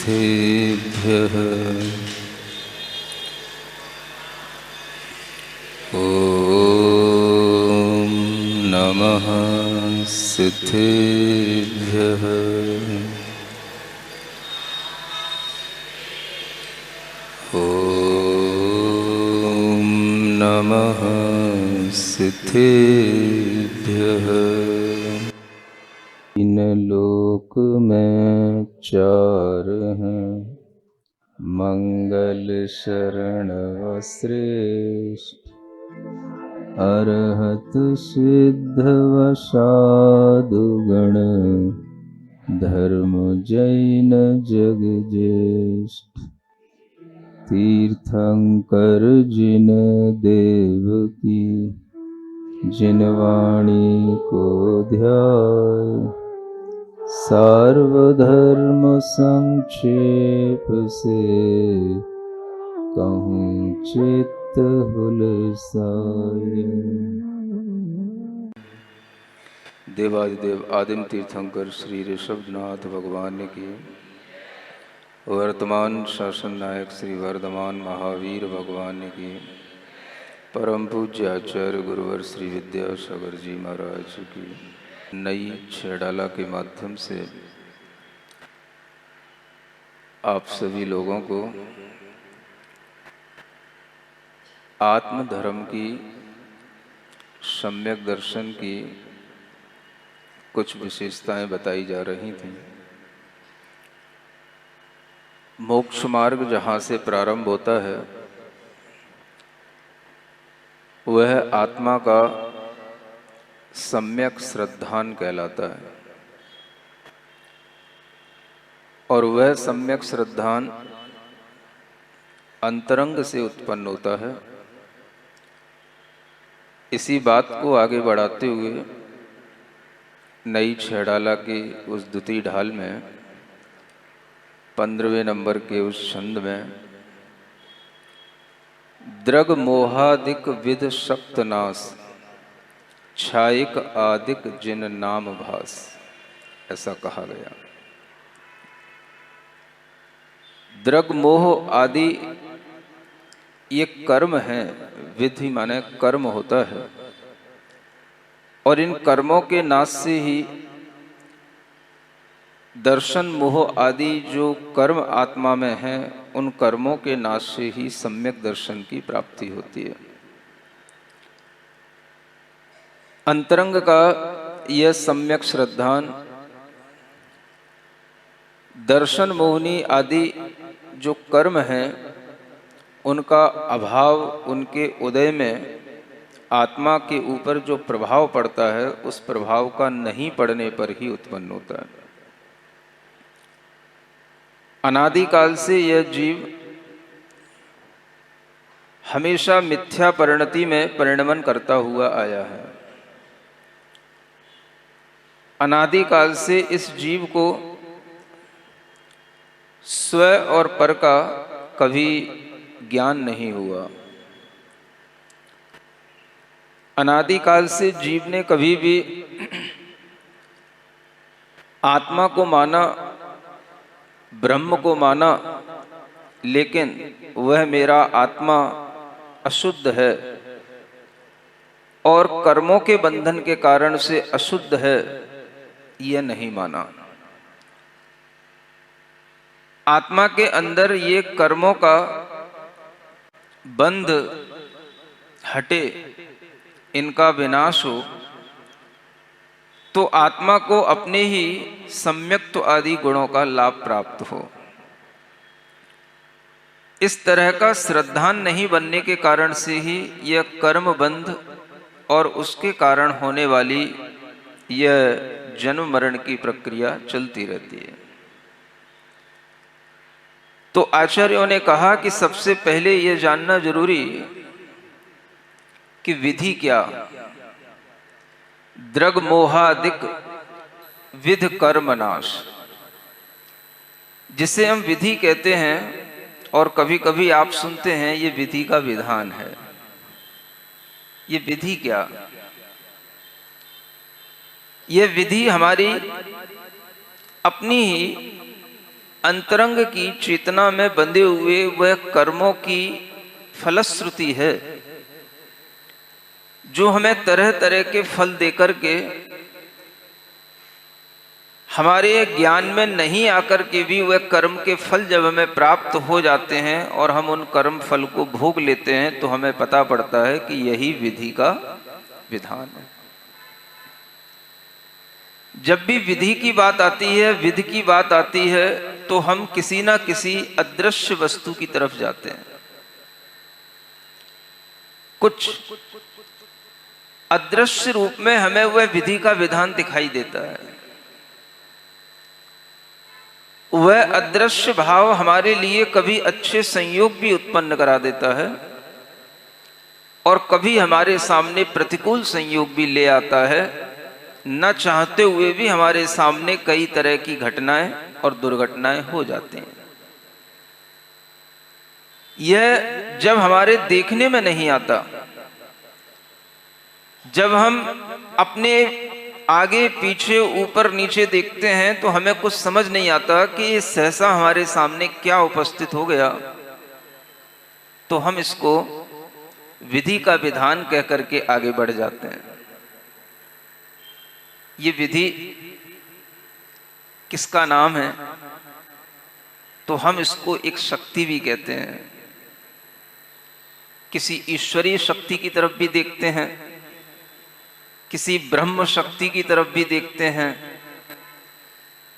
सिद्धेभ्यः ॐ नमः सिद्धेभ्यः। ॐ नमः सिद्धेभ्यः। इन लोक में चार हैं, मंगल शरण श्रेष्ठ, अरहत सिद्ध वसादुगण, धर्म जैन जग ज्येष्ठ। तीर्थंकर जिन देव की, जिन वाणी को ध्याय, सार्वधर्म संक्षेप से कहूँ चित्त हुलसाए। देवादिदेव आदिम तीर्थंकर श्री ऋषभनाथ भगवान की, वर्तमान शासन नायक श्री वर्धमान महावीर भगवान की, परम पूज्य आचार्य गुरुवर श्री विद्यासागर जी महाराज की नई छेड़ाला के माध्यम से आप सभी लोगों को आत्मधर्म की सम्यक दर्शन की कुछ विशेषताएं बताई जा रही थीं। मोक्ष मार्ग जहाँ से प्रारंभ होता है वह आत्मा का सम्यक श्रद्धान कहलाता है, और वह सम्यक श्रद्धान अंतरंग से उत्पन्न होता है। इसी बात को आगे बढ़ाते हुए नई छेड़ाला की उस द्वितीय ढाल में 15वें नंबर के उस छंद में द्रग मोहादिक विध शक्तनाश, छायिक आदिक जिन नाम भास, ऐसा कहा गया। द्रग मोह आदि ये कर्म है, विधि माने कर्म होता है, और इन कर्मों के नाश से ही दर्शन मोह आदि जो कर्म आत्मा में हैं, उन कर्मों के नाश से ही सम्यक दर्शन की प्राप्ति होती है। अंतरंग का यह सम्यक श्रद्धान दर्शन मोहनी आदि जो कर्म हैं उनका अभाव, उनके उदय में आत्मा के ऊपर जो प्रभाव पड़ता है उस प्रभाव का नहीं पड़ने पर ही उत्पन्न होता है। अनादिकाल से यह जीव हमेशा मिथ्या परिणति में परिणमन करता हुआ आया है। अनादिकाल से इस जीव को स्व और पर का कभी ज्ञान नहीं हुआ। अनादिकाल से जीव ने कभी भी आत्मा को माना, ब्रह्म को माना, लेकिन वह मेरा आत्मा अशुद्ध है और कर्मों के बंधन के कारण से अशुद्ध है, यह नहीं माना। आत्मा के अंदर ये कर्मों का बंध हटे, इनका विनाश हो, तो आत्मा को अपने ही सम्यक्त्व आदि गुणों का लाभ प्राप्त हो। इस तरह का श्रद्धान नहीं बनने के कारण से ही यह कर्म बंध और उसके कारण होने वाली यह जन्म मरण की प्रक्रिया चलती रहती है। तो आचार्यों ने कहा कि सबसे पहले यह जानना जरूरी कि विधि क्या, द्रग मोहादिक विध कर्मनाश, जिसे हम विधि कहते हैं, और कभी कभी आप सुनते हैं ये विधि का विधान है। ये विधि क्या? ये विधि हमारी अपनी ही अंतरंग की चेतना में बंधे हुए वह कर्मों की फलश्रुति है जो हमें तरह तरह के फल देकर के हमारे ज्ञान में नहीं आकर के भी वह कर्म के फल जब हमें प्राप्त हो जाते हैं और हम उन कर्म फल को भोग लेते हैं तो हमें पता पड़ता है कि यही विधि का विधान है। जब भी विधि की बात आती है, विधि की बात आती है, तो हम किसी ना किसी अदृश्य वस्तु की तरफ जाते हैं। कुछ अदृश्य रूप में हमें वह विधि का विधान दिखाई देता है। वह अदृश्य भाव हमारे लिए कभी अच्छे संयोग भी उत्पन्न करा देता है और कभी हमारे सामने प्रतिकूल संयोग भी ले आता है। न चाहते हुए भी हमारे सामने कई तरह की घटनाएं और दुर्घटनाएं हो जाती हैं। यह जब हमारे देखने में नहीं आता, जब हम अपने आगे पीछे ऊपर नीचे देखते हैं तो हमें कुछ समझ नहीं आता कि ये सहसा हमारे सामने क्या उपस्थित हो गया, तो हम इसको विधि का विधान कह करके आगे बढ़ जाते हैं। ये विधि किसका नाम है? तो हम इसको एक शक्ति भी कहते हैं। किसी ईश्वरीय शक्ति की तरफ भी देखते हैं, किसी ब्रह्म शक्ति की तरफ भी देखते हैं,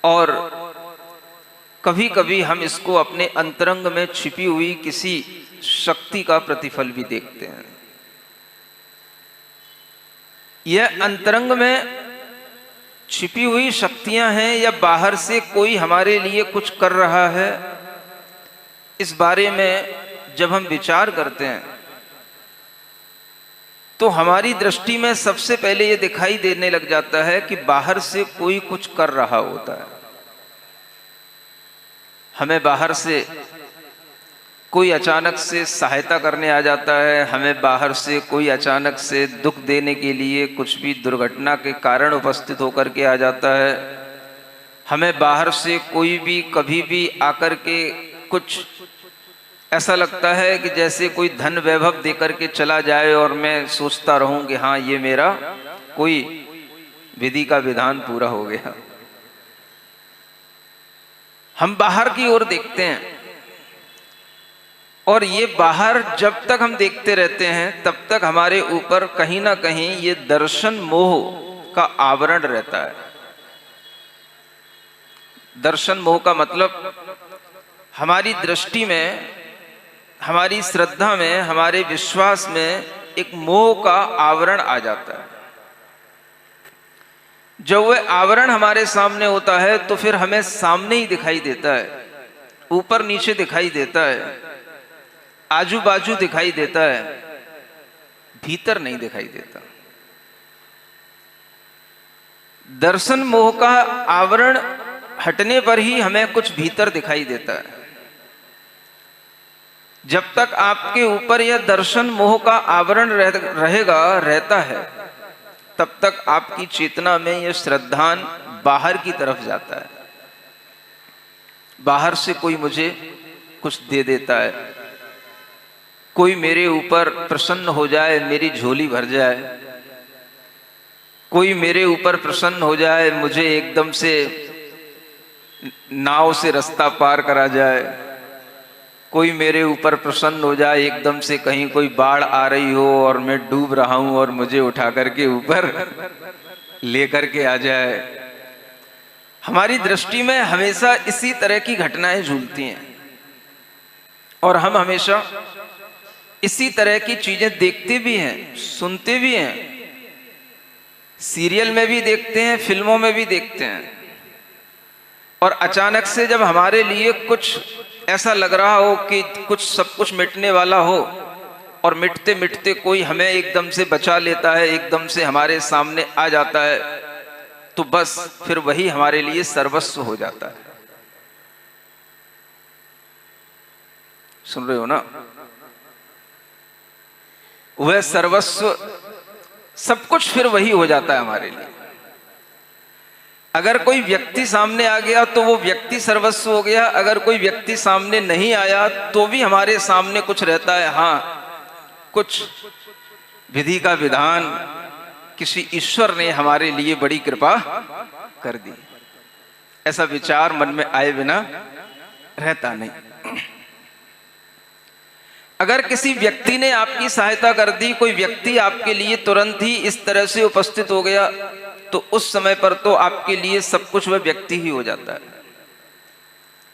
और कभी कभी हम इसको अपने अंतरंग में छिपी हुई किसी शक्ति का प्रतिफल भी देखते हैं। यह अंतरंग में छिपी हुई शक्तियां हैं या बाहर से कोई हमारे लिए कुछ कर रहा है, इस बारे में जब हम विचार करते हैं तो हमारी दृष्टि में सबसे पहले ये दिखाई देने लग जाता है कि बाहर से कोई कुछ कर रहा होता है। हमें बाहर से कोई अचानक से सहायता करने आ जाता है, हमें बाहर से कोई अचानक से दुख देने के लिए कुछ भी दुर्घटना के कारण उपस्थित होकर के आ जाता है, हमें बाहर से कोई भी कभी भी आकर के कुछ ऐसा लगता है कि जैसे कोई धन वैभव देकर के चला जाए और मैं सोचता रहूं कि हाँ ये मेरा कोई विधि का विधान पूरा हो गया। हम बाहर की ओर देखते हैं और ये बाहर जब तक हम देखते रहते हैं तब तक हमारे ऊपर कहीं ना कहीं ये दर्शन मोह का आवरण रहता है। दर्शन मोह का मतलब हमारी दृष्टि में, हमारी श्रद्धा में, हमारे विश्वास में एक मोह का आवरण आ जाता है। जब वह आवरण हमारे सामने होता है तो फिर हमें सामने ही दिखाई देता है, ऊपर नीचे दिखाई देता है, आजू बाजू दिखाई देता है, भीतर नहीं दिखाई देता। दर्शन मोह का आवरण हटने पर ही हमें कुछ भीतर दिखाई देता है। जब तक आपके ऊपर यह दर्शन मोह का आवरण रहता है तब तक आपकी चेतना में यह श्रद्धान बाहर की तरफ जाता है। बाहर से कोई मुझे कुछ दे देता है, कोई मेरे ऊपर प्रसन्न हो जाए, मेरी झोली भर जाए, कोई मेरे ऊपर प्रसन्न हो जाए, मुझे एकदम से नाव से रास्ता पार करा जाए, कोई मेरे ऊपर प्रसन्न हो जाए, एकदम से कहीं कोई बाढ़ आ रही हो और मैं डूब रहा हूं और मुझे उठा करके ऊपर लेकर के आ जाए। हमारी दृष्टि में हमेशा इसी तरह की घटनाएं झूलती हैं और हम हमेशा इसी तरह की चीजें देखते भी हैं, सुनते भी हैं, सीरियल में भी देखते हैं, फिल्मों में भी देखते हैं। और अचानक से जब हमारे लिए कुछ ऐसा लग रहा हो कि कुछ सब कुछ मिटने वाला हो और मिटते मिटते कोई हमें एकदम से बचा लेता है, एकदम से हमारे सामने आ जाता है, तो बस फिर वही हमारे लिए सर्वस्व हो जाता है। सुन रहे हो ना? वह सर्वस्व, सब कुछ फिर वही हो जाता है हमारे लिए। अगर कोई व्यक्ति सामने आ गया तो वो व्यक्ति सर्वस्व हो गया, अगर कोई व्यक्ति सामने नहीं आया तो भी हमारे सामने कुछ रहता है। हाँ, कुछ विधि का विधान किसी ईश्वर ने हमारे लिए बड़ी कृपा कर दी, ऐसा विचार मन में आए बिना रहता नहीं। अगर किसी व्यक्ति ने आपकी सहायता कर दी, कोई व्यक्ति आपके लिए तुरंत ही इस तरह से उपस्थित हो गया, तो उस समय पर तो आपके लिए सब कुछ वह व्यक्ति ही हो जाता है।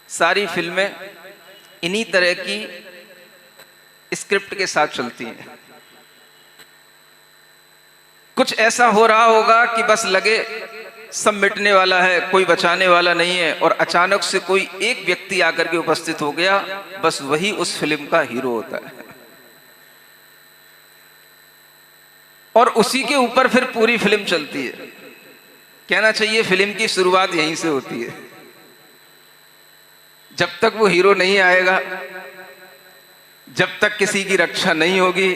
सारी फिल्में इन्हीं तरह की स्क्रिप्ट के साथ चलती हैं। कुछ ऐसा हो रहा होगा कि बस लगे सब मिटने वाला है, कोई बचाने वाला नहीं है, और अचानक से कोई एक व्यक्ति आकर के उपस्थित हो गया, बस वही उस फिल्म का हीरो होता है, और उसी के ऊपर फिर पूरी फिल्म चलती है। कहना चाहिए फिल्म की शुरुआत यहीं से होती है। जब तक वो हीरो नहीं आएगा, जब तक किसी की रक्षा नहीं होगी,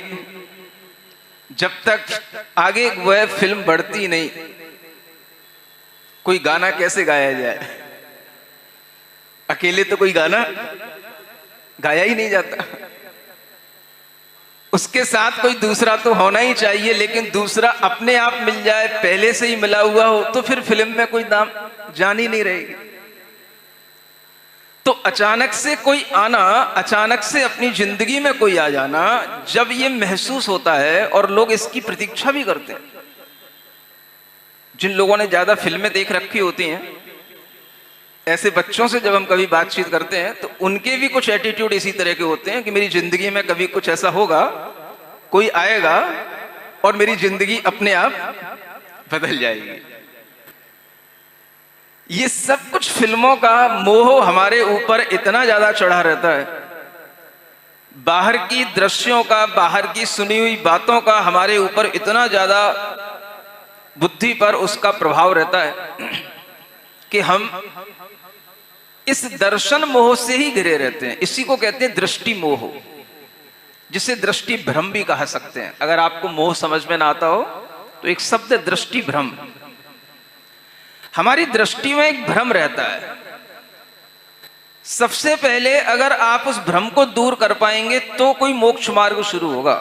जब तक आगे वह फिल्म बढ़ती नहीं, कोई गाना कैसे गाया जाए? अकेले तो कोई गाना गाया ही नहीं जाता, उसके साथ कोई दूसरा तो होना ही चाहिए। लेकिन दूसरा अपने आप मिल जाए, पहले से ही मिला हुआ हो, तो फिर फिल्म में कोई दाम जान ही नहीं रहेगी। तो अचानक से कोई आना, अचानक से अपनी जिंदगी में कोई आ जाना, जब ये महसूस होता है और लोग इसकी प्रतीक्षा भी करते हैं। जिन लोगों ने ज्यादा फिल्में देख रखी होती हैं, ऐसे बच्चों से जब हम कभी बातचीत करते हैं तो उनके भी कुछ एटीट्यूड इसी तरह के होते हैं कि मेरी जिंदगी में कभी कुछ ऐसा होगा, कोई आएगा और मेरी जिंदगी अपने आप बदल जाएगी। ये सब कुछ फिल्मों का मोह हमारे ऊपर इतना ज्यादा चढ़ा रहता है, बाहर की दृश्यों का, बाहर की सुनी हुई बातों का हमारे ऊपर इतना ज्यादा बुद्धि पर उसका प्रभाव रहता है कि हम इस दर्शन मोह से ही घिरे रहते हैं। इसी को कहते हैं दृष्टि मोह, जिसे दृष्टि भ्रम भी कह सकते हैं। अगर आपको मोह समझ में ना आता हो तो एक शब्द है दृष्टि भ्रम। हमारी दृष्टि में एक भ्रम रहता है। सबसे पहले अगर आप उस भ्रम को दूर कर पाएंगे तो कोई मोक्ष मार्ग शुरू होगा,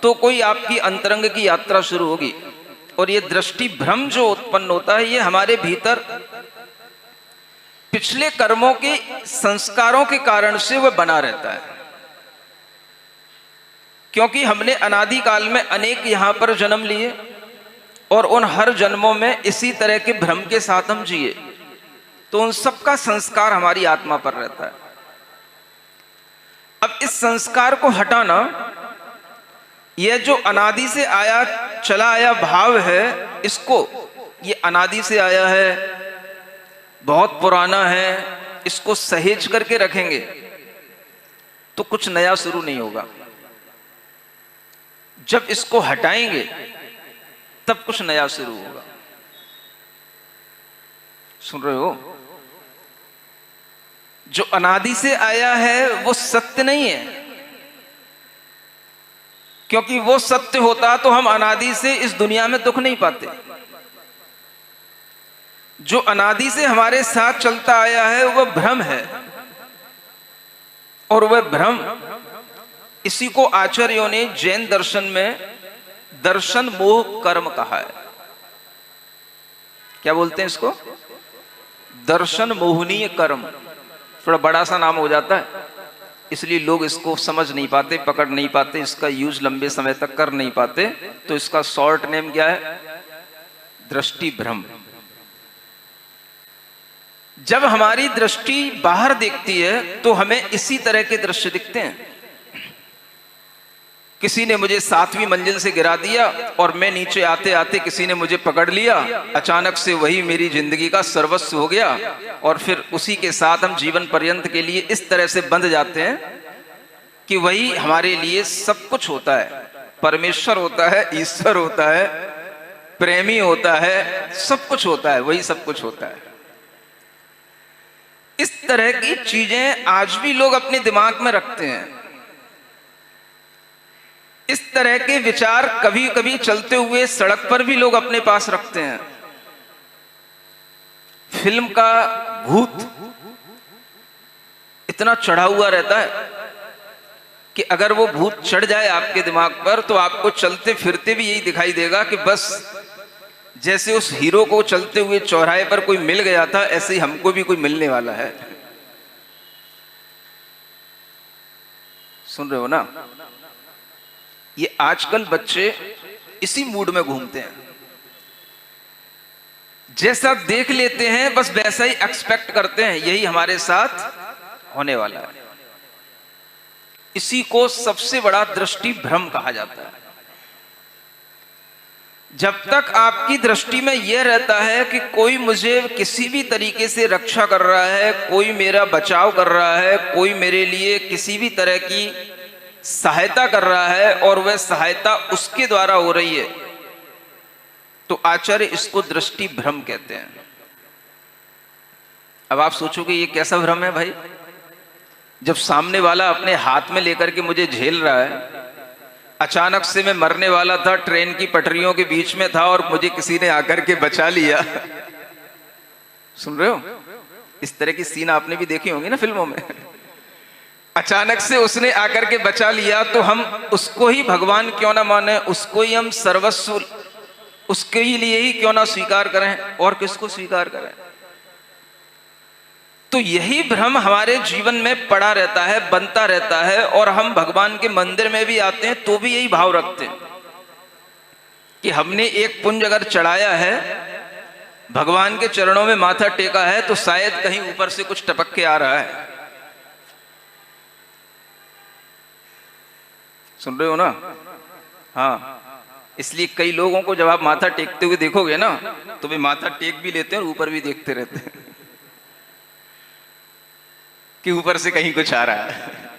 तो कोई आपकी अंतरंग की यात्रा शुरू होगी। और ये दृष्टि भ्रम जो उत्पन्न होता है, ये हमारे भीतर पिछले कर्मों के संस्कारों के कारण से वह बना रहता है। क्योंकि हमने अनादि काल में अनेक यहां पर जन्म लिए और उन हर जन्मों में इसी तरह के भ्रम के साथ हम जिए, तो उन सब का संस्कार हमारी आत्मा पर रहता है। अब इस संस्कार को हटाना, यह जो अनादि से आया चला आया भाव है, इसको, ये अनादि से आया है, बहुत पुराना है, इसको सहेज करके रखेंगे तो कुछ नया शुरू नहीं होगा। जब इसको हटाएंगे तब कुछ नया शुरू होगा। सुन रहे हो? जो अनादि से आया है वो सत्य नहीं है, क्योंकि वो सत्य होता तो हम अनादि से इस दुनिया में दुख नहीं पाते। जो अनादि से हमारे साथ चलता आया है वह भ्रम है, और वह भ्रम, इसी को आचार्यों ने जैन दर्शन में दर्शन मोह कर्म कहा है। क्या बोलते हैं इसको? दर्शन मोहनीय कर्म। थोड़ा बड़ा सा नाम हो जाता है, इसलिए लोग इसको समझ नहीं पाते, पकड़ नहीं पाते, इसका यूज लंबे समय तक कर नहीं पाते। तो इसका शॉर्ट नेम क्या है? दृष्टि भ्रम। जब हमारी दृष्टि बाहर देखती है तो हमें इसी तरह के दृश्य दिखते हैं। किसी ने मुझे 7वीं मंजिल से गिरा दिया और मैं नीचे आते आते किसी ने मुझे पकड़ लिया, अचानक से वही मेरी जिंदगी का सर्वस्व हो गया, और फिर उसी के साथ हम जीवन पर्यंत के लिए इस तरह से बंध जाते हैं कि वही हमारे लिए सब कुछ होता है। परमेश्वर होता है, ईश्वर होता है, प्रेमी होता है, सब कुछ होता है, वही सब कुछ होता है। इस तरह की चीजें आज भी लोग अपने दिमाग में रखते हैं। इस तरह के विचार कभी कभी चलते हुए सड़क पर भी लोग अपने पास रखते हैं। फिल्म का भूत इतना चढ़ा हुआ रहता है कि अगर वो भूत चढ़ जाए आपके दिमाग पर तो आपको चलते फिरते भी यही दिखाई देगा कि बस जैसे उस हीरो को चलते हुए चौराहे पर कोई मिल गया था, ऐसे ही हमको भी कोई मिलने वाला है। सुन रहे हो ना? ये आजकल बच्चे इसी मूड में घूमते हैं, जैसा देख लेते हैं बस वैसा ही एक्सपेक्ट करते हैं, यही हमारे साथ होने वाला है। इसी को सबसे बड़ा दृष्टि भ्रम कहा जाता है। जब तक आपकी दृष्टि में यह रहता है कि कोई मुझे किसी भी तरीके से रक्षा कर रहा है, कोई मेरा बचाव कर रहा है, कोई मेरे लिए किसी भी तरह की सहायता कर रहा है और वह सहायता उसके द्वारा हो रही है, तो आचार्य इसको दृष्टि भ्रम कहते हैं। अब आप सोचोगे ये कैसा भ्रम है भाई? जब सामने वाला अपने हाथ में लेकर के मुझे झेल रहा है, अचानक से मैं मरने वाला था, ट्रेन की पटरियों के बीच में था और मुझे किसी ने आकर के बचा लिया। सुन रहे हो? इस तरह की सीन आपने भी देखी होंगी ना फिल्मों में। अचानक से उसने आकर के बचा लिया तो हम उसको ही भगवान क्यों ना माने, उसको ही हम सर्वस्व उसके लिए ही क्यों ना स्वीकार करें, और किसको स्वीकार करें? तो यही भ्रम हमारे जीवन में पड़ा रहता है, बनता रहता है, और हम भगवान के मंदिर में भी आते हैं तो भी यही भाव रखते हैं कि हमने एक पुंज अगर चढ़ाया है, भगवान के चरणों में माथा टेका है, तो शायद कहीं ऊपर से कुछ टपक के आ रहा है। सुन रहे हो ना? हाँ, इसलिए कई लोगों को जब आप माथा टेकते हुए देखोगे ना, तो वे माथा टेक भी लेते हैं और ऊपर भी देखते रहते हैं कि ऊपर से कहीं कुछ आ रहा है,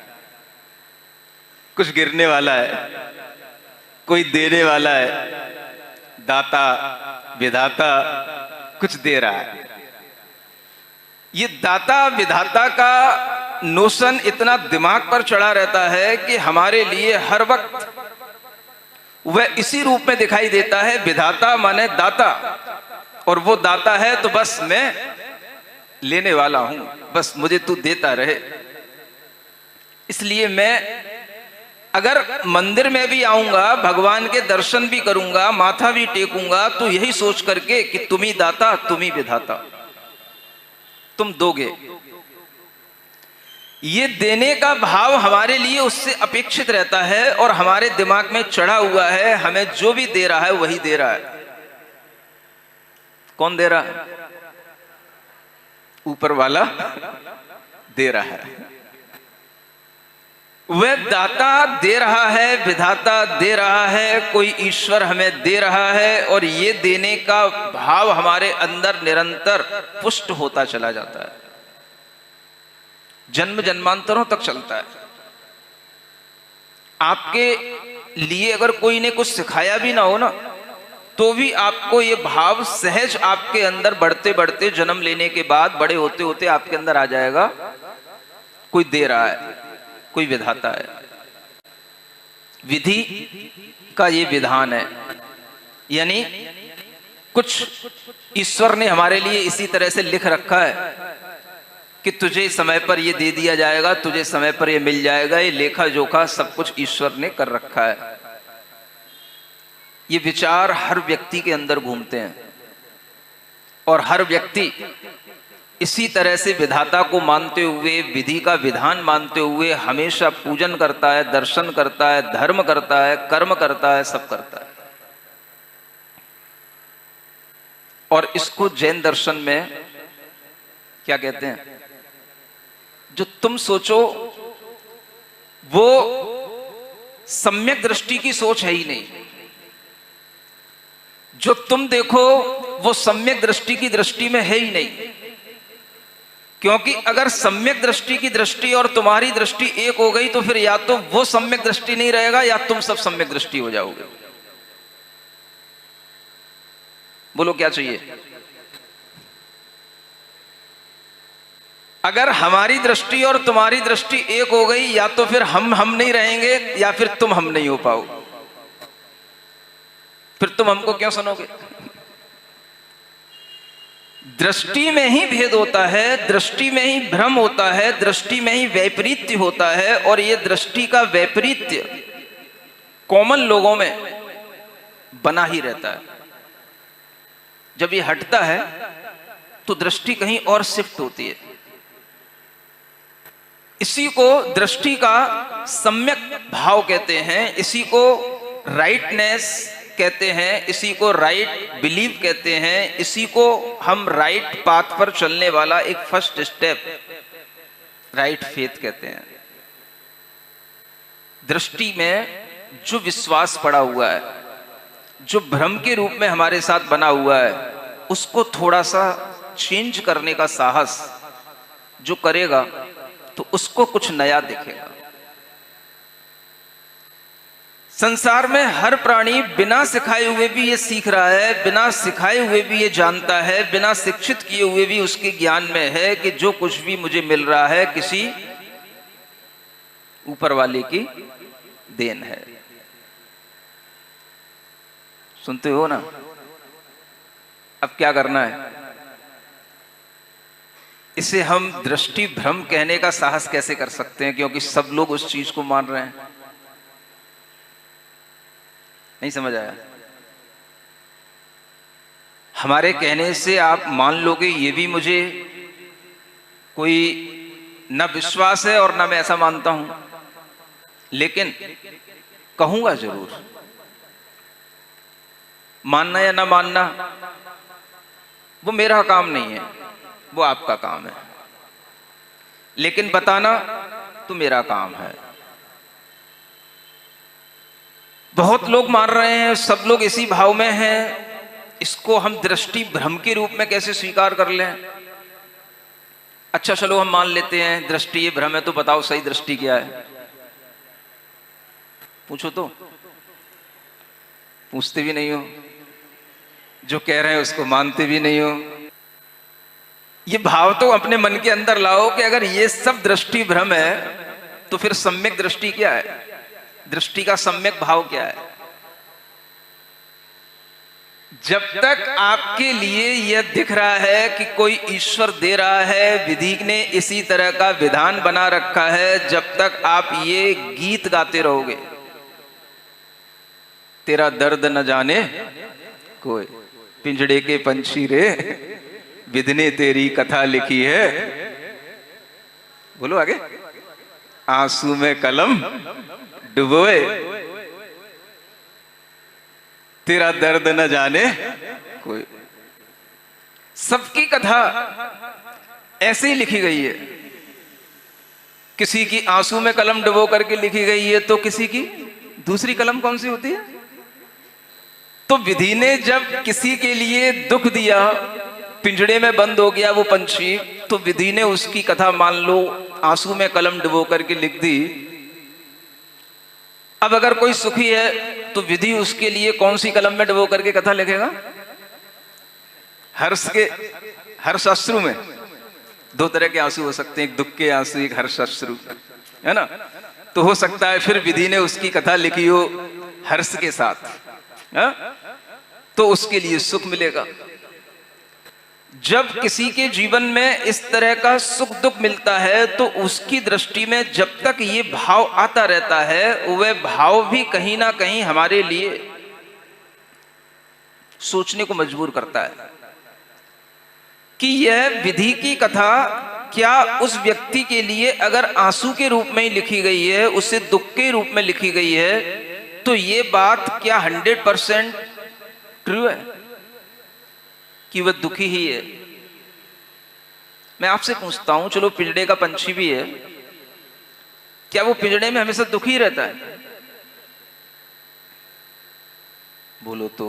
कुछ गिरने वाला है, कोई देने वाला है, दाता विधाता कुछ दे रहा है। ये दाता विधाता का नोशन इतना दिमाग पर चढ़ा रहता है कि हमारे लिए हर वक्त वह इसी रूप में दिखाई देता है। विधाता माने दाता, और वो दाता है तो बस मैं लेने वाला हूं, बस मुझे तू देता रहे। इसलिए मैं अगर मंदिर में भी आऊंगा, भगवान के दर्शन भी करूंगा, माथा भी टेकूंगा, तो यही सोच करके कि तुम ही दाता, तुम ही विधाता, तुम दोगे। ये देने का भाव हमारे लिए उससे अपेक्षित रहता है और हमारे दिमाग में चढ़ा हुआ है। हमें जो भी दे रहा है वही दे रहा है। कौन दे रहा है? ऊपर वाला दे रहा है। वह दाता दे रहा है, विधाता दे रहा है, कोई ईश्वर हमें दे रहा है, और ये देने का भाव हमारे अंदर निरंतर पुष्ट होता चला जाता है, जन्म जन्मांतरों तक चलता है। आपके लिए अगर कोई ने कुछ सिखाया भी ना हो ना, तो भी आपको ये भाव सहज आपके अंदर बढ़ते बढ़ते जन्म लेने के बाद, बड़े होते होते आपके अंदर आ जाएगा, कोई दे रहा है, कोई विधाता है। विधि का ये विधान है, यानी कुछ ईश्वर ने हमारे लिए इसी तरह से लिख रखा है कि तुझे समय पर ये दे दिया जाएगा, तुझे समय पर ये मिल जाएगा। ये लेखा जोखा सब कुछ ईश्वर ने कर रखा है। ये विचार हर व्यक्ति के अंदर घूमते हैं और हर व्यक्ति इसी तरह से विधाता को मानते हुए, विधि का विधान मानते हुए हमेशा पूजन करता है, दर्शन करता है, धर्म करता है, कर्म करता है, सब करता है। और इसको जैन दर्शन में क्या कहते हैं? जो तुम सोचो वो सम्यक दृष्टि की सोच है ही नहीं। जो तुम देखो वो सम्यक दृष्टि की दृष्टि में है ही नहीं, क्योंकि अगर सम्यक दृष्टि की दृष्टि और तुम्हारी दृष्टि एक हो गई तो फिर या तो वो सम्यक दृष्टि नहीं रहेगा या तुम सब सम्यक दृष्टि हो जाओगे। बोलो क्या चाहिए? अगर हमारी दृष्टि और तुम्हारी दृष्टि एक हो गई, या तो फिर हम नहीं रहेंगे या फिर तुम हम नहीं हो पाओगे। फिर तुम हमको क्यों सुनोगे? दृष्टि में ही भेद होता है, दृष्टि में ही भ्रम होता है, दृष्टि में ही वैपरीत्य होता है। और ये दृष्टि का वैपरीत्य कॉमन लोगों में बना ही रहता है। जब ये हटता है तो दृष्टि कहीं और शिफ्ट होती है। इसी को दृष्टि का सम्यक भाव कहते हैं, इसी को राइटनेस कहते हैं, इसी को राइट बिलीव कहते हैं, इसी को हम राइट पाथ पर चलने वाला एक फर्स्ट स्टेप राइट फेथ कहते हैं। दृष्टि में जो विश्वास पड़ा हुआ है, जो भ्रम के रूप में हमारे साथ बना हुआ है, उसको थोड़ा सा चेंज करने का साहस जो करेगा तो उसको कुछ नया दिखेगा। संसार में हर प्राणी बिना सिखाए हुए भी ये सीख रहा है, बिना सिखाए हुए भी ये जानता है, बिना शिक्षित किए हुए भी उसके ज्ञान में है कि जो कुछ भी मुझे मिल रहा है किसी ऊपर वाले की देन है। सुनते हो ना? अब क्या करना है? इसे हम दृष्टि भ्रम कहने का साहस कैसे कर सकते हैं, क्योंकि सब लोग उस चीज को मान रहे हैं। नहीं समझ आया? हमारे कहने से आप मान लोगे ये भी मुझे कोई न विश्वास है और न मैं ऐसा मानता हूं, लेकिन कहूंगा जरूर। मानना या ना मानना वो मेरा काम नहीं है, वो आपका काम है, लेकिन बताना तो मेरा काम है। बहुत लोग मान रहे हैं, सब लोग इसी भाव में हैं, इसको हम दृष्टि भ्रम के रूप में कैसे स्वीकार कर लें? अच्छा चलो हम मान लेते हैं दृष्टि ये भ्रम है, तो बताओ सही दृष्टि क्या है? पूछो तो। पूछते भी नहीं हो, जो कह रहे हैं उसको मानते भी नहीं हो। ये भाव तो अपने मन के अंदर लाओ कि अगर ये सब दृष्टि भ्रम है तो फिर सम्यक दृष्टि क्या है? दृष्टि का सम्यक भाव क्या है? जब तक आपके लिए यह दिख रहा है कि कोई ईश्वर दे रहा है, विधि ने इसी तरह का विधान बना रखा है, जब तक आप ये गीत गाते रहोगे, तेरा दर्द न जाने कोई, पिंजड़े के पंछी रे विधि ने तेरी कथा लिखी है। बोलो आगे। आंसू में कलम डुबोए, तेरा दर्द न जाने कोई। सबकी कथा ऐसे ही लिखी गई है। किसी की आंसू में कलम डुबो करके लिखी गई है, तो किसी की दूसरी कलम कौन सी होती है? तो विधि ने जब किसी के लिए दुख दिया, पिंजड़े में बंद हो गया वो पंछी, तो विधि ने उसकी कथा मान लो आंसू में कलम डुबो करके लिख दी। अब अगर कोई सुखी है तो विधि उसके लिए कौन सी कलम में डुबो करके कथा लिखेगा? हर्ष अश्रु में। दो तरह के आंसू हो सकते हैं, एक दुख के आंसू, एक हर्ष अश्रु, है ना? तो हो सकता है फिर विधि ने उसकी कथा लिखी हो हर्ष के साथ, है? तो उसके लिए सुख मिलेगा। जब किसी के जीवन में इस तरह का सुख दुख मिलता है तो उसकी दृष्टि में जब तक ये भाव आता रहता है, वह भाव भी कहीं ना कहीं हमारे लिए सोचने को मजबूर करता है कि यह विधि की कथा क्या उस व्यक्ति के लिए अगर आंसू के रूप में ही लिखी गई है, उसे दुख के रूप में लिखी गई है, तो ये बात क्या 100% ट्रू है कि वह दुखी ही है? मैं आपसे पूछता हूं, चलो पिंजड़े का पंछी भी है, क्या वो पिंजड़े में हमेशा दुखी रहता है? बोलो तो।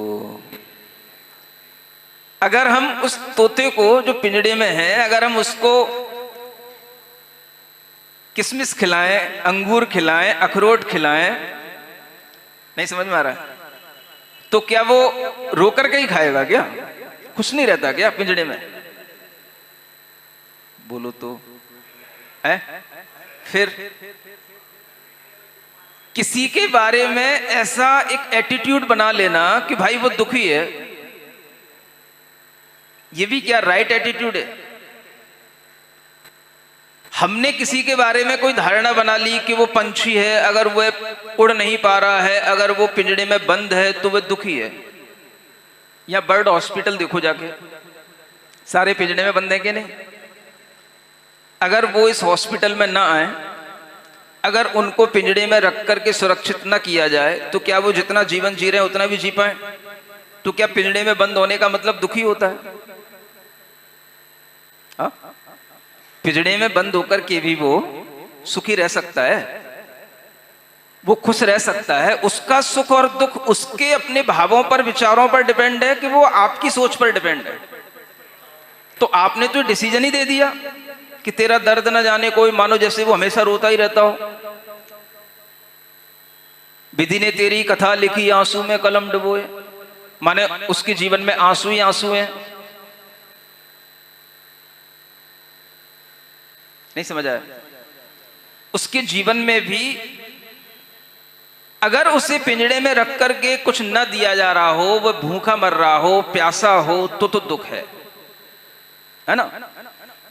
अगर हम उस तोते को जो पिंजड़े में है, अगर हम उसको किशमिश खिलाएं, अंगूर खिलाएं, अखरोट खिलाएं, नहीं समझ में आ रहा है, तो क्या वो रो करके ही खाएगा? क्या खुश नहीं रहता क्या पिंजड़े में? बोलो तो है? फिर किसी के बारे में ऐसा एक एटीट्यूड बना लेना कि भाई वो दुखी है, ये भी क्या राइट एटीट्यूड है? हमने किसी के बारे में कोई धारणा बना ली कि वो पंछी है, अगर वह उड़ नहीं पा रहा है, अगर वो पिंजड़े में बंद है तो वह दुखी है। या बर्ड हॉस्पिटल देखो जाके, सारे पिंजड़े में बंद है कि नहीं? अगर वो इस हॉस्पिटल में ना आए, अगर उनको पिंजड़े में रख करके सुरक्षित ना किया जाए, तो क्या वो जितना जीवन जी रहे हैं उतना भी जी पाए? तो क्या पिंजड़े में बंद होने का मतलब दुखी होता है? हा? पिंजड़े में बंद होकर के भी वो सुखी रह सकता है, वो खुश रह सकता है। उसका सुख और दुख उसके अपने भावों पर, विचारों पर डिपेंड है कि वो आपकी सोच पर डिपेंड है। तो आपने तो डिसीजन ही दे दिया कि तेरा दर्द न जाने कोई, मानो जैसे वो हमेशा रोता ही रहता हो। विधि ने तेरी कथा लिखी आंसू में कलम डुबोए, माने उसके जीवन में आंसू ही आंसू हैं। नहीं समझ आया? उसके जीवन में भी अगर उसे पिंजड़े में रख करके कुछ न दिया जा रहा हो, वह भूखा मर रहा हो, प्यासा हो, तो दुख है ना?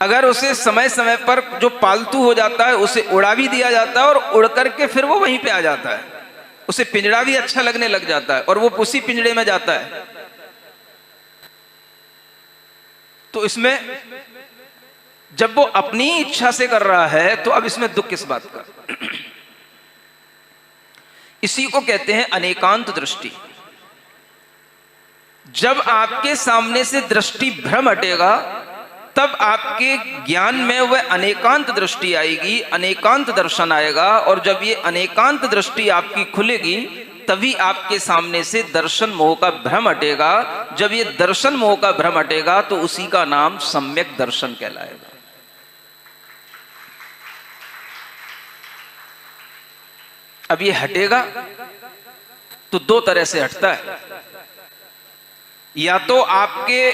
अगर उसे समय समय पर जो पालतू हो जाता है उसे उड़ा भी दिया जाता है और उड़ करके फिर वो वहीं पे आ जाता है, उसे पिंजड़ा भी अच्छा लगने लग जाता है और वो उसी पिंजड़े में जाता है, तो इसमें जब वो अपनी इच्छा से कर रहा है तो अब इसमें दुख किस बात का? इसी को कहते हैं अनेकांत दृष्टि। जब आपके सामने से दृष्टि भ्रम हटेगा, तब आपके ज्ञान में वह अनेकांत दृष्टि आएगी, अनेकांत दर्शन आएगा। और जब ये अनेकांत दृष्टि आपकी खुलेगी, तभी आपके सामने से दर्शन मोह का भ्रम हटेगा। जब ये दर्शन मोह का भ्रम हटेगा तो उसी का नाम सम्यक दर्शन कहलाएगा। अब ये हटेगा तो दो तरह से हटता है। या तो आपके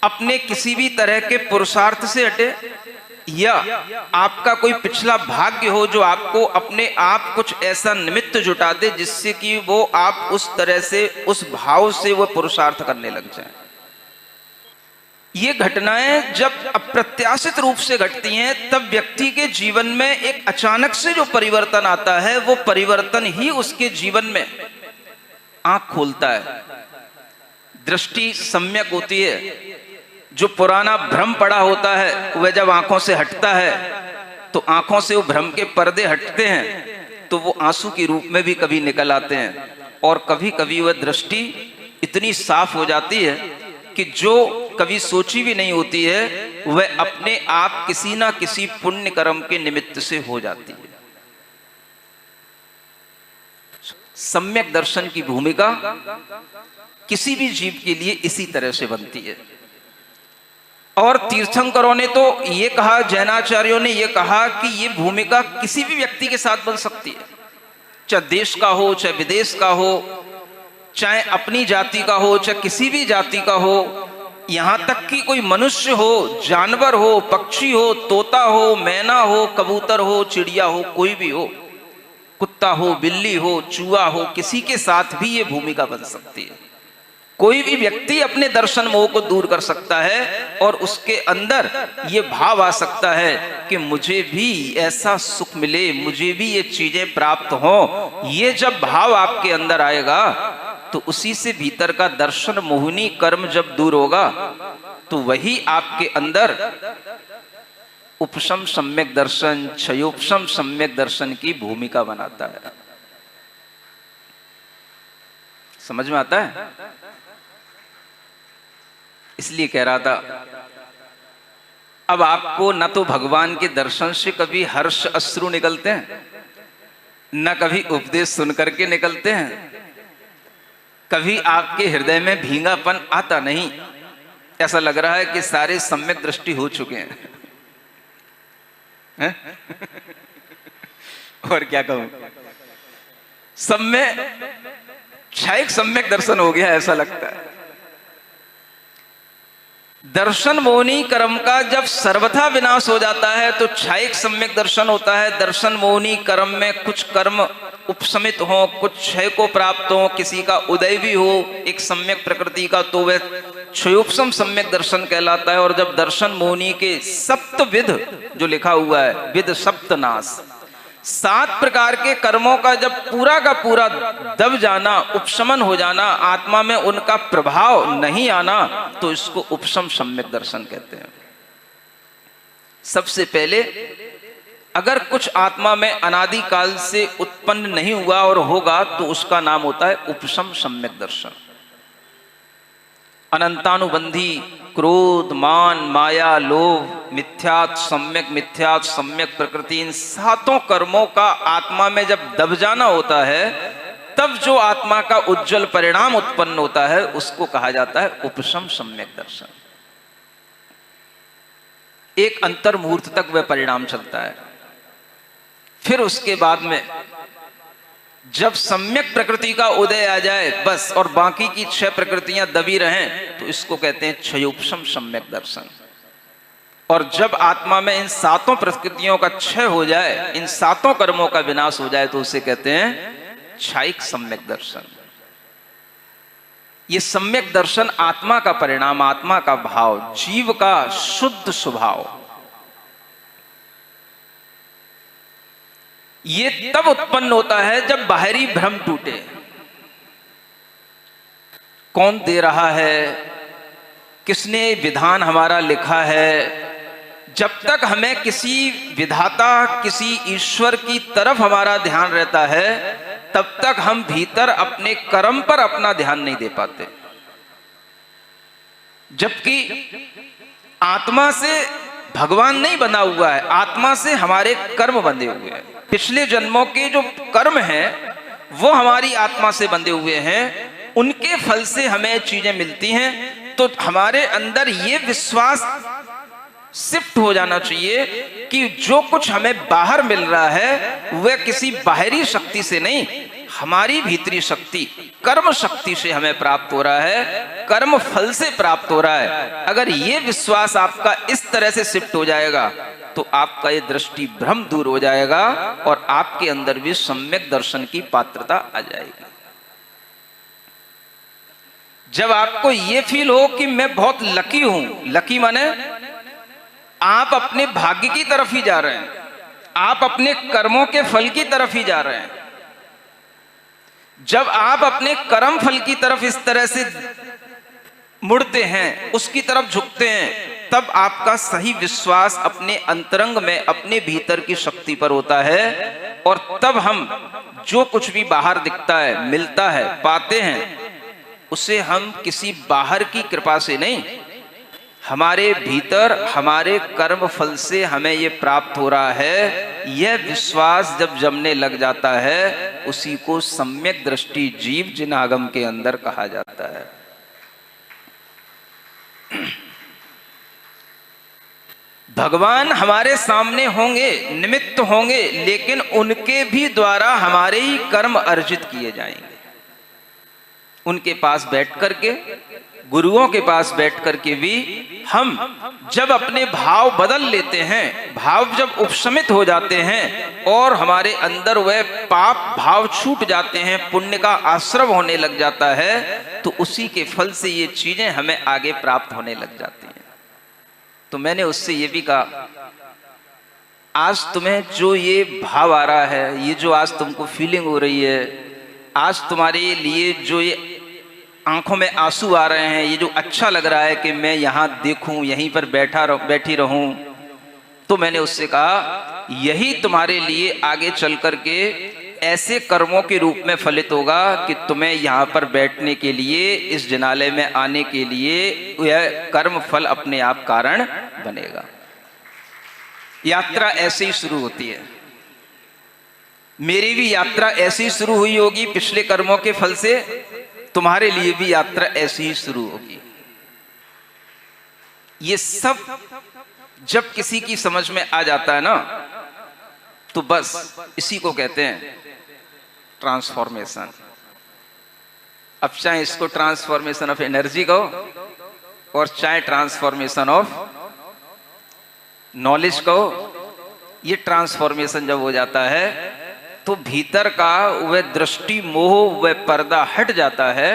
अपने किसी भी तरह के पुरुषार्थ से हटे, या आपका कोई पिछला भाग्य हो जो आपको अपने आप कुछ ऐसा निमित्त जुटा दे जिससे कि वो आप उस तरह से, उस भाव से वो पुरुषार्थ करने लग जाए। ये घटनाएं जब अप्रत्याशित रूप से घटती हैं, तब व्यक्ति के जीवन में एक अचानक से जो परिवर्तन आता है, वो परिवर्तन ही उसके जीवन में आंख खोलता है। दृष्टि सम्यक होती है। जो पुराना भ्रम पड़ा होता है वह जब आंखों से हटता है, तो आंखों से वो भ्रम के पर्दे हटते हैं, तो वो आंसू के रूप में भी कभी निकल आते हैं। और कभी कभी वह दृष्टि इतनी साफ हो जाती है कि जो कभी सोची भी नहीं होती है, वह अपने आप किसी ना किसी पुण्य कर्म के निमित्त से हो जाती है। सम्यक दर्शन की भूमिका किसी भी जीव के लिए इसी तरह से बनती है। और तीर्थंकरों ने तो ये कहा, जैनाचार्यों ने ये कहा कि ये भूमिका किसी भी व्यक्ति के साथ बन सकती है, चाहे देश का हो, चाहे विदेश का हो, चाहे अपनी जाति का हो, चाहे किसी भी जाति का हो, यहां तक कि कोई मनुष्य हो, जानवर हो, पक्षी हो, तोता हो, मैना हो, कबूतर हो, चिड़िया हो, कोई भी हो, कुत्ता हो, बिल्ली हो, चूहा हो, किसी के साथ भी ये भूमिका बन सकती है। कोई भी व्यक्ति अपने दर्शन मोह को दूर कर सकता है और उसके अंदर ये भाव आ सकता है कि मुझे भी ऐसा सुख मिले, मुझे भी ये चीजें प्राप्त हों। ये जब भाव आपके अंदर आएगा तो उसी से भीतर का दर्शन मोहिनी कर्म जब दूर होगा, तो वही आपके अंदर उपशम सम्यक दर्शन, क्षयोपशम सम्यक दर्शन की भूमिका बनाता है। समझ में आता है? इसलिए कह रहा था, अब आपको न तो भगवान के दर्शन से कभी हर्ष अश्रु निकलते हैं, न कभी उपदेश सुन करके निकलते हैं, कभी आपके हृदय में भींगापन आता नहीं। ऐसा लग रहा है कि सारे सम्यक दृष्टि हो चुके हैं, हैं? और क्या कहूं, सब में क्षयिक सम्यक दर्शन हो गया, ऐसा लगता है। दर्शन मोहिनी कर्म का जब सर्वथा विनाश हो जाता है तो क्षयिक सम्यक दर्शन होता है। दर्शन मोहिनी कर्म में कुछ कर्म उपशमित हो, कुछ क्षय को प्राप्त हो, किसी का उदय भी हो एक सम्यक प्रकृति का, तो वह क्षयोपम सम्यक दर्शन कहलाता है। और जब दर्शन मोहिनी के सप्तविध जो लिखा हुआ है, विध सप्तनाश, 7 प्रकार के कर्मों का जब पूरा का पूरा दब जाना, उपशमन हो जाना, आत्मा में उनका प्रभाव नहीं आना, तो इसको उपशम सम्यक दर्शन कहते हैं। सबसे पहले अगर कुछ आत्मा में अनादि काल से उत्पन्न नहीं हुआ और होगा तो उसका नाम होता है उपशम सम्यक दर्शन। अनंतानुबंधी क्रोध, मान, माया, लोभ, मिथ्यात्, सम्यक प्रकृति, इन 7 कर्मों का आत्मा में जब दब जाना होता है, तब जो आत्मा का उज्जवल परिणाम उत्पन्न होता है उसको कहा जाता है उपशम सम्यक दर्शन। एक अंतर मुहूर्त तक वह परिणाम चलता है। फिर उसके बाद में जब सम्यक प्रकृति का उदय आ जाए बस, और बाकी की 6 प्रकृतियां दबी रहें, तो इसको कहते हैं क्षयोपशम सम्यक दर्शन। और जब आत्मा में इन 7 प्रकृतियों का क्षय हो जाए, इन 7 कर्मों का विनाश हो जाए, तो उसे कहते हैं क्षायिक सम्यक दर्शन। ये सम्यक दर्शन आत्मा का परिणाम, आत्मा का भाव, जीव का शुद्ध स्वभाव, ये तब उत्पन्न होता है जब बाहरी भ्रम टूटे। कौन दे रहा है, किसने विधान हमारा लिखा है, जब तक हमें किसी विधाता, किसी ईश्वर की तरफ हमारा ध्यान रहता है, तब तक हम भीतर अपने कर्म पर अपना ध्यान नहीं दे पाते। जबकि आत्मा से भगवान नहीं बना हुआ है, आत्मा से हमारे कर्म बंधे हुए हैं। पिछले जन्मों के जो कर्म हैं वो हमारी आत्मा से बंधे हुए हैं, उनके फल से हमें चीजें मिलती हैं। तो हमारे अंदर ये विश्वास शिफ्ट हो जाना चाहिए कि जो कुछ हमें बाहर मिल रहा है वह किसी बाहरी शक्ति से नहीं, हमारी भीतरी शक्ति, कर्म शक्ति से हमें प्राप्त हो रहा है, कर्म फल से प्राप्त हो रहा है। अगर ये विश्वास आपका इस तरह से शिफ्ट हो जाएगा तो आपका ये दृष्टि भ्रम दूर हो जाएगा और आपके अंदर भी सम्यक दर्शन की पात्रता आ जाएगी। जब आपको ये फील हो कि मैं बहुत लकी हूं, लकी माने आप अपने भाग्य की तरफ ही जा रहे हैं, आप अपने कर्मों के फल की तरफ ही जा रहे हैं। जब आप अपने कर्म फल की तरफ इस तरह से मुड़ते हैं, उसकी तरफ झुकते हैं, तब आपका सही विश्वास अपने अंतरंग में, अपने भीतर की शक्ति पर होता है। और तब हम जो कुछ भी बाहर दिखता है, मिलता है, पाते हैं, उसे हम किसी बाहर की कृपा से नहीं, हमारे भीतर हमारे कर्म फल से हमें ये प्राप्त हो रहा है। यह विश्वास जब जमने लग जाता है, उसी को सम्यक दृष्टि जीव जिनागम के अंदर कहा जाता है। भगवान हमारे सामने होंगे, निमित्त होंगे, लेकिन उनके भी द्वारा हमारे ही कर्म अर्जित किए जाएंगे। उनके पास बैठ करके, गुरुओं के पास बैठ करके भी हम जब अपने भाव बदल लेते हैं, भाव जब उपशमित हो जाते हैं और हमारे अंदर वह पाप भाव छूट जाते हैं, पुण्य का आश्रव होने लग जाता है, तो उसी के फल से ये चीजें हमें आगे प्राप्त होने लग जाती हैं। तो मैंने उससे ये भी कहा, आज तुम्हें जो ये भाव आ रहा है, ये जो आज तुमको फीलिंग हो रही है, आज तुम्हारे लिए जो ये आंखों में आंसू आ रहे हैं, ये जो अच्छा लग रहा है कि मैं यहाँ देखूं, यहीं पर बैठी रहूं, तो मैंने उससे कहा यही तुम्हारे लिए आगे चल करके ऐसे कर्मों के रूप में फलित होगा कि तुम्हें यहाँ पर बैठने के लिए, इस जिनालय में आने के लिए यह कर्म फल अपने आप कारण बनेगा। यात्रा ऐसे ही शुरू होती है। मेरी भी यात्रा ऐसी शुरू हुई होगी पिछले कर्मों के फल से, तुम्हारे लिए भी यात्रा ऐसी ही शुरू होगी। ये सब जब किसी की समझ में आ जाता है ना, तो बस इसी को कहते हैं ट्रांसफॉर्मेशन। अब चाहे इसको ट्रांसफॉर्मेशन ऑफ एनर्जी कहो और चाहे ट्रांसफॉर्मेशन ऑफ नॉलेज कहो, ये ट्रांसफॉर्मेशन जब हो जाता है तो भीतर का वह दृष्टि मोह, वह पर्दा हट जाता है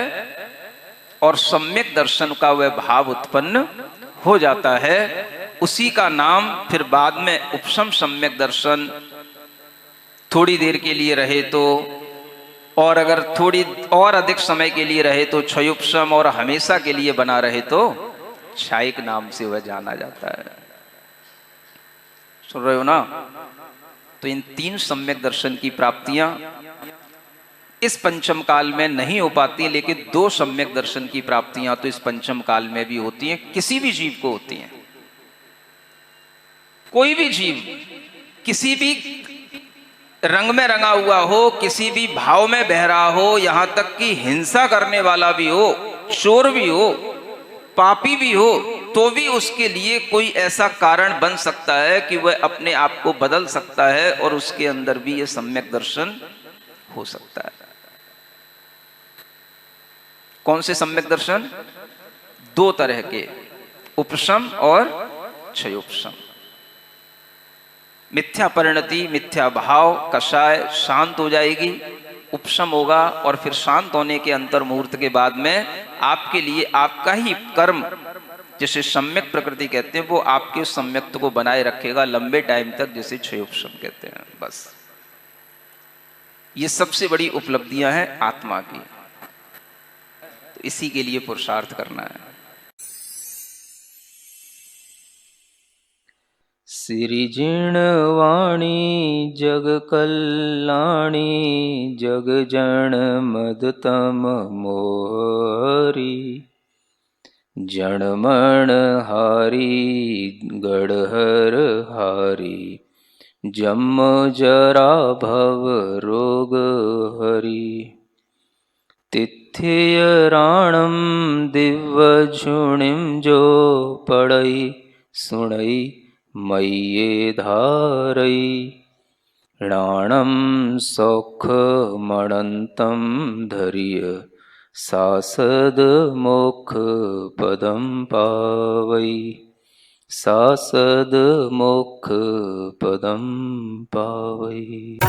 और सम्यक दर्शन का वह भाव उत्पन्न हो जाता है। उसी का नाम फिर बाद में उपशम सम्यक दर्शन थोड़ी देर के लिए रहे तो, और अगर थोड़ी और अधिक समय के लिए रहे तो क्षयोपशम, और हमेशा के लिए बना रहे तो क्षायिक नाम से वह जाना जाता है। सुन रहे हो ना? तो इन 3 सम्यक दर्शन की प्राप्तियां इस पंचम काल में नहीं हो पाती, लेकिन 2 सम्यक दर्शन की प्राप्तियां तो इस पंचम काल में भी होती हैं, किसी भी जीव को होती हैं। कोई भी जीव किसी भी रंग में रंगा हुआ हो, किसी भी भाव में बह रहा हो, यहां तक कि हिंसा करने वाला भी हो, चोर भी हो, पापी भी हो, तो भी उसके लिए कोई ऐसा कारण बन सकता है कि वह अपने आप को बदल सकता है, और उसके अंदर भी यह सम्यक दर्शन हो सकता है। कौन से सम्यक दर्शन? 2 तरह के, उपशम और क्षयोपशम। मिथ्या परिणति, मिथ्या भाव, कषाय शांत हो जाएगी, उपशम होगा, और फिर शांत होने के अंतर मुहूर्त के बाद में आपके लिए आपका ही कर्म, जिसे सम्यक प्रकृति कहते हैं, वो आपके सम्यक्त्व को बनाए रखेगा लंबे टाइम तक, जिसे क्षयोपशम कहते हैं। बस ये सबसे बड़ी उपलब्धियां हैं आत्मा की, तो इसी के लिए पुरुषार्थ करना है। सिरिजिणवाणी जग कल्याणी, जग जन मदतम मोहरी, जणमण हारी गढ़हर हारी, जम जरा भव रोग हरी। तिथ्य राणम दिव्य झुणिम जो पड़ई सुणई मय्ये धारई, राणम सौख मणंतम धर्य, सासद मोक्ष पदम पावई, सासद मोक्ष पदम पावई।